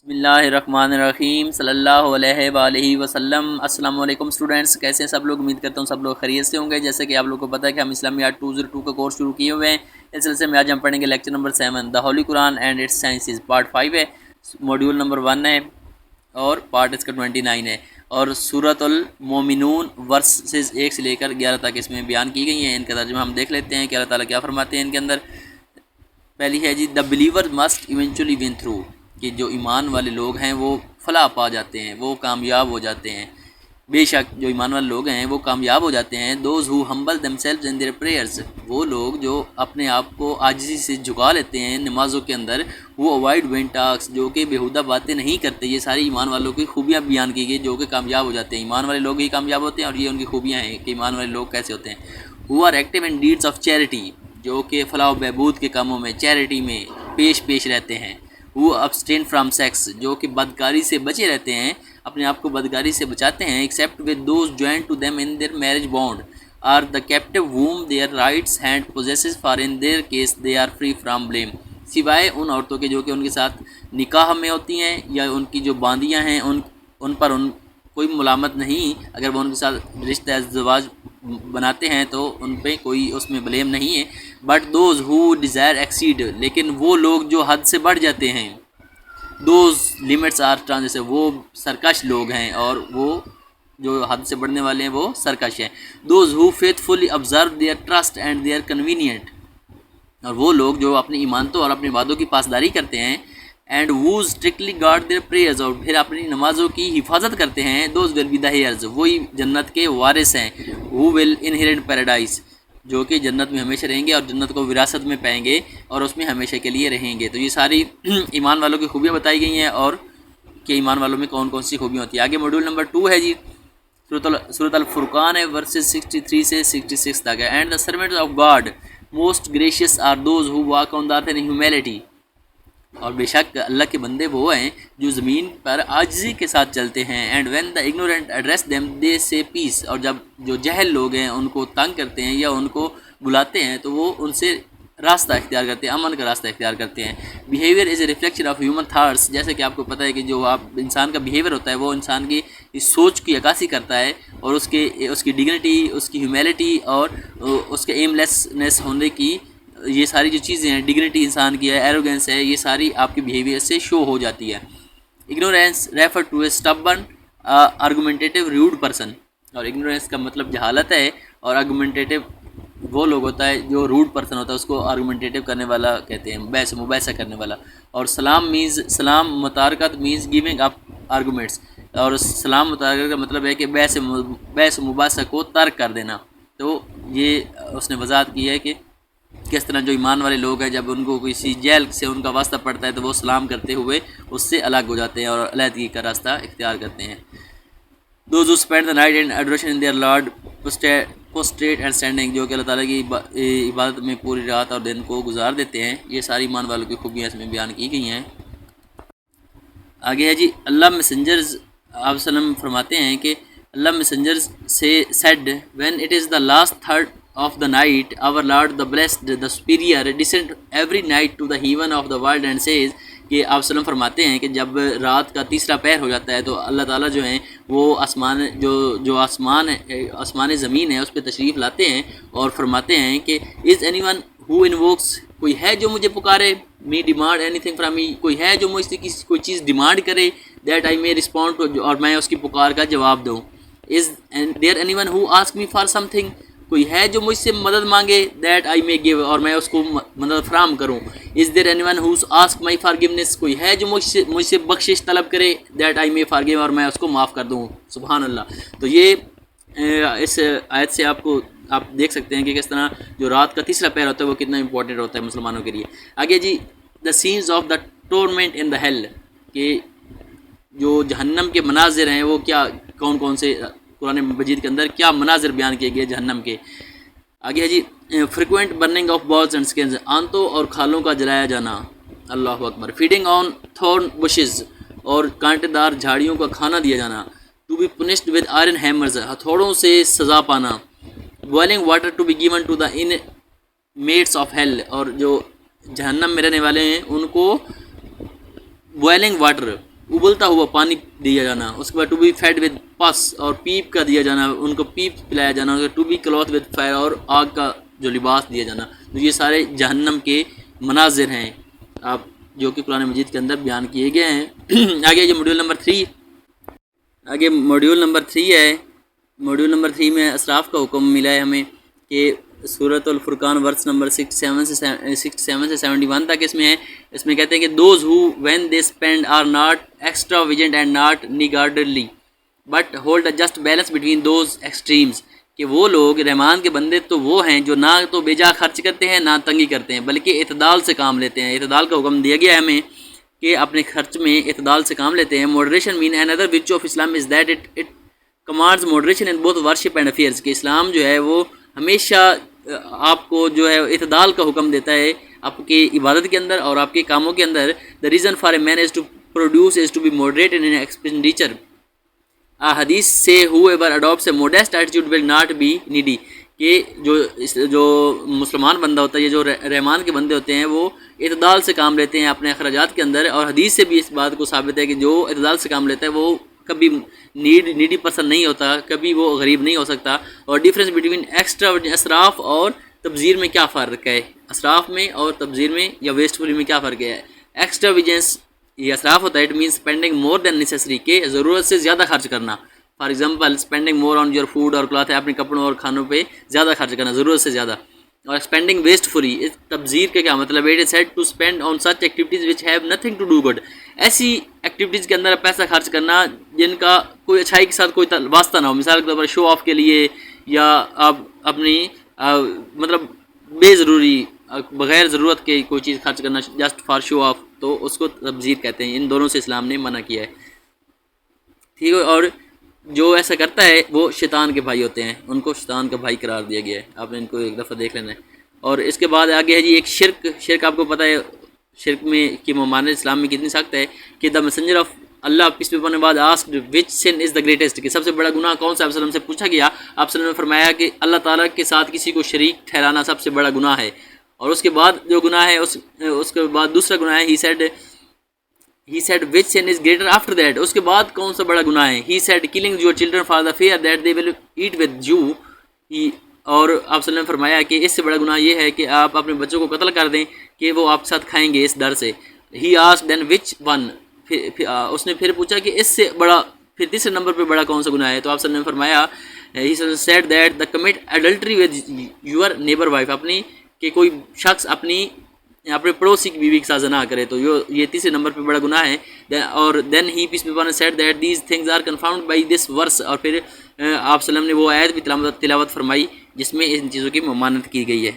بسم اللہ الرحمن الرحیم صلی اللہ علیہ وآلہ وسلم۔ السلام علیکم اسٹوڈنٹس، کیسے ہیں سب لوگ؟ امید کرتا ہوں سب لوگ خیریت سے ہوں گے۔ جیسے کہ آپ لوگ کو پتہ ہے کہ ہم اسلامیات 202 کا کورس شروع کیے ہوئے ہیں۔ اس سلسلے میں آج ہم پڑھیں گے lecture number 7 the holy Quran and its sciences, part 5 ہے، موڈیول نمبر 1 ہے اور پارٹ اس کا 29 ہے، اور سورۃ المومنون ورسز 1 سے لے کر 11 تک اس میں بیان کی گئی ہیں۔ ان کا ترجمہ ہم دیکھ لیتے ہیں کہ اللہ تعالیٰ کیا فرماتے ہیں ان کے اندر۔ پہلی ہے جی the believer must eventually win through, کہ جو ایمان والے لوگ ہیں وہ فلاح پا جاتے ہیں، وہ کامیاب ہو جاتے ہیں۔ بے شک جو ایمان والے لوگ ہیں وہ کامیاب ہو جاتے ہیں۔ Those who humble themselves in their prayers، وہ لوگ جو اپنے آپ کو عاجزی سے جھکا لیتے ہیں نمازوں کے اندر، وہ اوائڈ vain talks، جو کہ بیہودہ باتیں نہیں کرتے۔ یہ ساری ایمان والوں کی خوبیاں بیان کی گئی جو کہ کامیاب ہو جاتے ہیں۔ ایمان والے لوگ ہی کامیاب ہوتے ہیں، اور یہ ان کی خوبیاں ہیں کہ ایمان والے لوگ کیسے ہوتے ہیں۔ who are active in deeds of charity، جو کہ فلاح و بہبود کے کاموں میں، چیریٹی میں پیش رہتے ہیں۔ وہ abstain from sex، جو کہ بدکاری سے بچے رہتے ہیں، اپنے آپ کو بدکاری سے بچاتے ہیں۔ except with those joined to them in their marriage bond are the captive whom their rights hand possesses, for in their case they are free from blame، سوائے ان عورتوں کے جو کہ ان کے ساتھ نکاح میں ہوتی ہیں یا ان کی جو باندیاں ہیں ان پر کوئی ملامت نہیں۔ اگر وہ ان کے ساتھ رشتہ زواج بناتے ہیں تو ان پہ کوئی اس میں بلیم نہیں ہے۔ But those who Dzire exceed, لیکن وہ لوگ جو حد سے بڑھ جاتے ہیں، دوز لمٹس آر ٹرانس، وہ سرکش لوگ ہیں، اور وہ جو حد سے بڑھنے والے ہیں وہ سرکش ہیں۔ Those who faithfully observe their trust and their covenant, اور وہ لوگ جو اپنی ایمانتوں اور اپنے وعدوں کی پاسداری کرتے ہیں۔ And who strictly guard their prayers، اور پھر اپنی نمازوں کی حفاظت کرتے ہیں۔ those will be the heirs، وہی جنت کے وارث ہیں۔ who will inherit paradise، جو کہ جنت میں ہمیشہ رہیں گے اور جنت کو وراثت میں پائیں گے اور اس میں ہمیشہ کے لیے رہیں گے۔ تو یہ ساری ایمان والوں کی خوبیاں بتائی گئی ہیں، اور کہ ایمان والوں میں کون کون سی خوبیاں ہوتی ہیں۔ آگے موڈول نمبر 2 ہے جی، سورۃ الفرقان ہے، ورسز 63 سے 66 تک ہے۔ And the servants of God most gracious are those who walk on the earth in humanity, اور بے شک اللہ کے بندے وہ ہیں جو زمین پر عاجزی کے ساتھ چلتے ہیں۔ And when the ignorant address them they سے پیس، اور جب جو جہل لوگ ہیں ان کو تنگ کرتے ہیں یا ان کو بلاتے ہیں تو وہ ان سے راستہ اختیار کرتے ہیں، امن کا راستہ اختیار کرتے ہیں۔ Behaviour is a reflection of human thoughts, جیسے کہ آپ کو پتہ ہے کہ جو انسان کا بیہیویئر ہوتا ہے وہ انسان کی اس سوچ کی عکاسی کرتا ہے، اور اس کی ڈگنیٹی، اس کی ہیومینٹی اور اس کے ایم لیسنس ہونے کی، یہ ساری جو چیزیں ہیں، ڈگنیٹی انسان کی ہے، ایروگنس ہے، یہ ساری آپ کے بیہیویئر سے شو ہو جاتی ہے۔ Ignorance refer to a stubborn argumentative rude person, اور اگنورینس کا مطلب جہالت ہے، اور آرگومنٹیٹیو وہ لوگ ہوتا ہے جو روڈ پرسن ہوتا ہے، اس کو آرگومنٹیٹیو کرنے والا کہتے ہیں، مباحثہ کرنے والا۔ اور سلام متارکت مینز گیونگ اپ آرگومنٹس، اور سلام متارکت کا مطلب ہے کہ بحث و مباحثہ کو ترک کر دینا۔ تو یہ اس نے وضاحت کی ہے کہ کس طرح جو ایمان والے لوگ ہیں جب ان کو کسی جیل سے ان کا واسطہ پڑتا ہے تو وہ سلام کرتے ہوئے اس سے الگ ہو جاتے ہیں اور علیحدگی کا راستہ اختیار کرتے ہیں۔ Those who spend the night in adoration in their Lord prostrate and standing، جو کہ اللہ تعالیٰ کی عبادت میں پوری رات اور دن کو گزار دیتے ہیں۔ یہ ساری ایمان والوں کی خوبیاں اس میں بیان کی گئی ہیں۔ آگے ہے جی، اللہ میسنجرز، آپ وسلم فرماتے ہیں کہ اللہ میسنجرز سے said when it is the last third of the night our Lord the blessed the superior descend every night to the heaven of the world and says، کہ آپ وسلم فرماتے ہیں کہ جب رات کا تیسرا پہر ہو جاتا ہے تو اللہ تعالیٰ جو ہیں وہ آسمان زمین ہے اس پہ تشریف لاتے ہیں اور فرماتے ہیں کہ is anyone who invokes، کوئی ہے جو مجھے پکارے، me demand anything from me، کوئی ہے جو مجھ سے کوئی چیز ڈیمانڈ کرے، that I may respond to، اور میں اس کی پکار کا جواب دوں۔ is there anyone who asks me for something، کوئی ہے جو مجھ سے مدد مانگے، that I may give، اور میں اس کو مدد فراہم کروں۔ is there anyone who asks my forgiveness، کوئی ہے جو مجھ سے بخشش طلب کرے، that I may forgive، اور میں اس کو معاف کر دوں۔ سبحان اللہ۔ تو یہ اس آیت سے آپ دیکھ سکتے ہیں کہ کس طرح جو رات کا تیسرا پہر ہوتا ہے وہ کتنا امپورٹنٹ ہوتا ہے مسلمانوں کے لیے۔ آگے جی، the scenes of the torment in the hell, کہ جو جہنم کے مناظر ہیں وہ کیا، کون سے قرآن مجید کے اندر کیا مناظر بیان کیے گئے جہنم کے۔ آگے ہے جی، frequent burning of bowels and skins, آنتوں اور کھالوں کا جلایا جانا، اللہ اکبر۔ فیڈنگ آن تھورن بشز، اور کانٹے دار جھاڑیوں کا کھانا دیا جانا۔ To be punished with iron hammers, ہتھوڑوں سے سزا پانا۔ Boiling water to be given to the inmates of hell, اور جو جہنم میں رہنے والے ہیں ان کو بوائلنگ واٹر ابلتا ہوا پانی دیا جانا، اس کے بعد ٹو بی فیڈ ود پس اور پیپ کا دیا جانا، ان کو پیپ پلایا جانا، to be clothe with fire اور آگ کا جو لباس دیا جانا. تو یہ سارے جہنم کے مناظر ہیں آپ جو کہ قرآن مجید کے اندر بیان کیے گئے ہیں. آگے یہ موڈیول نمبر 3 ہے. موڈیول نمبر 3 میں اسراف کا حکم ملا ہے ہمیں کہ سورۃ الفرقان ورس نمبر 67 سے 71 تک اس میں ہے. اس میں کہتے ہیں کہ those who when they spend are not extravagant and not niggardly but hold a just balance between those extremes, کہ وہ لوگ رحمان کے بندے تو وہ ہیں جو نہ تو بے جا خرچ کرتے ہیں نہ تنگی کرتے ہیں بلکہ اعتدال سے کام لیتے ہیں. اعتدال کا حکم دیا گیا ہے ہمیں کہ اپنے خرچ میں اعتدال سے کام لیتے ہیں. Moderation main another virtue of Islam is that it commands moderation in both worship and affairs، کہ اسلام جو ہے وہ ہمیشہ آپ کو جو ہے اعتدال کا حکم دیتا ہے آپ کی عبادت کے اندر اور آپ کے کاموں کے اندر. the reason for a man is to produce is to be moderate in expenditure. حدیث سے whoever adopts a modest attitude will not be needy، کہ جو مسلمان بندہ ہوتا ہے، یہ جو رحمان کے بندے ہوتے ہیں وہ اعتدال سے کام لیتے ہیں اپنے اخراجات کے اندر. اور حدیث سے بھی اس بات کو ثابت ہے کہ جو اعتدال سے کام لیتا ہے وہ کبھی نیڈی پسند نہیں ہوتا، کبھی وہ غریب نہیں ہو سکتا. اور ڈفرینس بٹوین ایکسٹرا اسراف اور تبذیر میں کیا فرق ہے؟ اسراف میں اور تبذیر میں یا ویسٹ فلی میں کیا فرق ہے؟ ایکسٹرا ویجنس یہ اسراف ہوتا ہے، it means spending more than necessary, کہ ضرورت سے زیادہ خرچ کرنا. For example spending more on your food اور کلاتھ ہے، اپنے کپڑوں اور کھانوں پہ زیادہ خرچ کرنا ضرورت سے زیادہ. اور اسپینڈنگ ویسٹ فلی، تبذیر کا کیا مطلب ہے؟ It is said to spend on such activities which have nothing to do good, ایسی ایکٹیویٹیز کے اندر پیسہ خرچ کرنا جن کا کوئی اچھائی کے ساتھ کوئی واسطہ نہ ہو. مثال کے طور پر شو آف کے لیے، یا آپ اپنی مطلب بے ضروری بغیر ضرورت کے کوئی چیز خرچ کرنا جسٹ فار شو آف، تو اس کو تبذیر کہتے ہیں. ان دونوں سے اسلام نے منع کیا ہے. ٹھیک ہے، اور جو ایسا کرتا ہے وہ شیطان کے بھائی ہوتے ہیں، ان کو شیطان کا بھائی قرار دیا گیا ہے. آپ نے ان کو ایک دفعہ دیکھ لینا ہے. اور اس کے بعد آگے ہے جی ایک شرک آپ کو پتہ ہے شرک میں کی ممانعت اسلام میں کتنی سخت ہے کہ the messenger of Allah peace be upon بعد asked which sun is the greatest, کہ سب سے بڑا گناہ کون سا؟ آپ وسلم سے پوچھا گیا. آپ وسلم نے فرمایا کہ اللہ تعالیٰ کے ساتھ کسی کو شریک ٹھہرانا سب سے بڑا گناہ ہے. اور اس کے بعد جو گناہ ہے اس کے بعد دوسرا گناہ ہے he said which sin is greater after that، اس کے بعد کون سا بڑا گناہ ہے؟ he said killing your children for the fear that they will eat with you. اور آپ صلی اللہ نے فرمایا کہ اس سے بڑا گناہ یہ ہے کہ آپ اپنے بچوں کو قتل کر دیں کہ وہ آپ کے ساتھ کھائیں گے اس ڈر سے. he asked then which one، اس نے پھر پوچھا کہ اس سے بڑا پھر تیسرے نمبر پہ بڑا کون سا گناہ ہے؟ تو آپ صلی اللہ نے فرمایا he said that the commit adultery with your neighbor wife، اپنی کہ کوئی شخص اپنے پڑوسی کی بیوی کے ساتھ زنا کرے، تو یہ تیسرے نمبر پہ بڑا گناہ ہے. اور دین ہی پیس بی اپن said that these things are confounded by this verse، اور پھر آپ صلی اللہ نے وہ آیت بھی تلاوت فرمائی جس میں ان چیزوں کی ممانعت کی گئی ہے.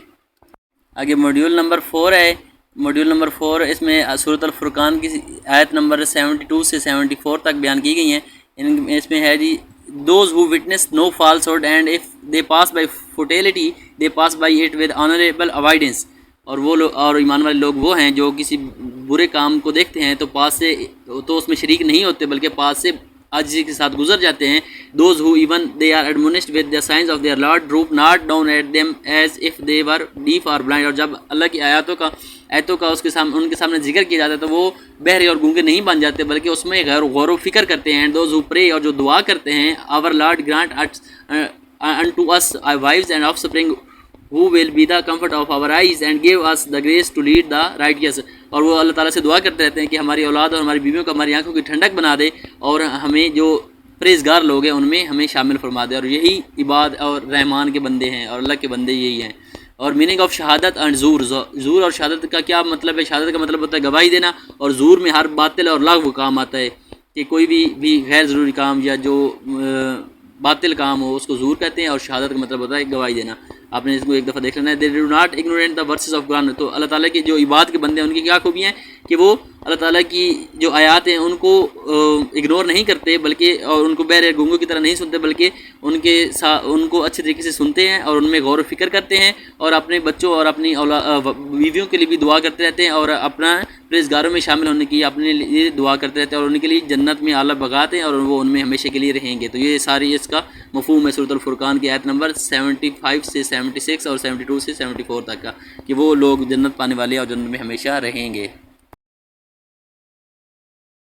آگے موڈیول نمبر 4 ہے. موڈیول نمبر 4 اس میں سورۃ الفرقان کی آیت نمبر 72 سے 74 تک بیان کی گئی ہیں. اس میں ہے جی those who witness no falsehood and if they pass by futility they pass by it with honorable avoidance. اور وہ لوگ اور ایمان والے لوگ وہ ہیں جو کسی برے کام کو دیکھتے ہیں تو پاس سے تو اس میں شریک نہیں ہوتے بلکہ پاس سے عاجزی کے ساتھ گزر جاتے ہیں. those who even they are admonished with the signs of their Lord droop not down at them as if they were deaf or blind. اور جب اللہ کی آیتوں کا ان کے سامنے ذکر کیا جاتا ہے تو وہ بہرے اور گونگے نہیں بن جاتے بلکہ اس میں غور و فکر کرتے ہیں. those who pray، اور جو دعا کرتے ہیں our Lord grant unto us our wives and offspring who will be the comfort of our eyes and give us the grace to lead the righteous. اور وہ اللہ تعالیٰ سے دعا کرتے رہتے ہیں کہ ہماری اولاد اور ہماری بیویوں کو ہماری آنکھوں کی ٹھنڈک بنا دے اور ہمیں جو پرہیزگار لوگ ہیں ان میں ہمیں شامل فرما دے. اور یہی عباد اور رحمان کے بندے ہیں اور اللہ کے بندے یہی ہیں. اور میننگ آف شہادت اینڈ زور اور شہادت کا کیا مطلب ہے؟ شہادت کا مطلب ہوتا ہے گواہی دینا، اور زور میں ہر باطل اور لغو کام آتا ہے کہ کوئی بھی غیر ضروری کام یا جو باطل کام ہو اس کو زور کہتے ہیں. اور شہادت کا مطلب ہوتا ہے گواہی دینا. آپ نے اس کو ایک دفعہ دیکھ لینا ہے. they do not ignorate the verses of Quran. تو اللہ تعالیٰ کے جو عباد کے بندے ہیں ان کی کیا خوبیاں ہیں کہ وہ اللہ تعالیٰ کی جو آیات ہیں ان کو اگنور نہیں کرتے بلکہ اور ان کو بہرے گونگوں کی طرح نہیں سنتے بلکہ ان کو اچھے طریقے سے سنتے ہیں اور ان میں غور و فکر کرتے ہیں اور اپنے بچوں اور اپنی بیویوں کے لیے بھی دعا کرتے رہتے ہیں اور اپنا پرہیزگاروں میں شامل ہونے کی اپنے لیے دعا کرتے رہتے ہیں اور ان کے لیے جنت میں اعلیٰ بغات ہیں اور وہ ان میں ہمیشہ کے لیے رہیں گے. تو یہ ساری اس کا مفہوم ہے سورۃ الفرقان کی آیت نمبر 75 سے 76 اور 72 سے 74 تک کا کہ وہ لوگ جنت پانے والے اور جنت میں ہمیشہ رہیں گے.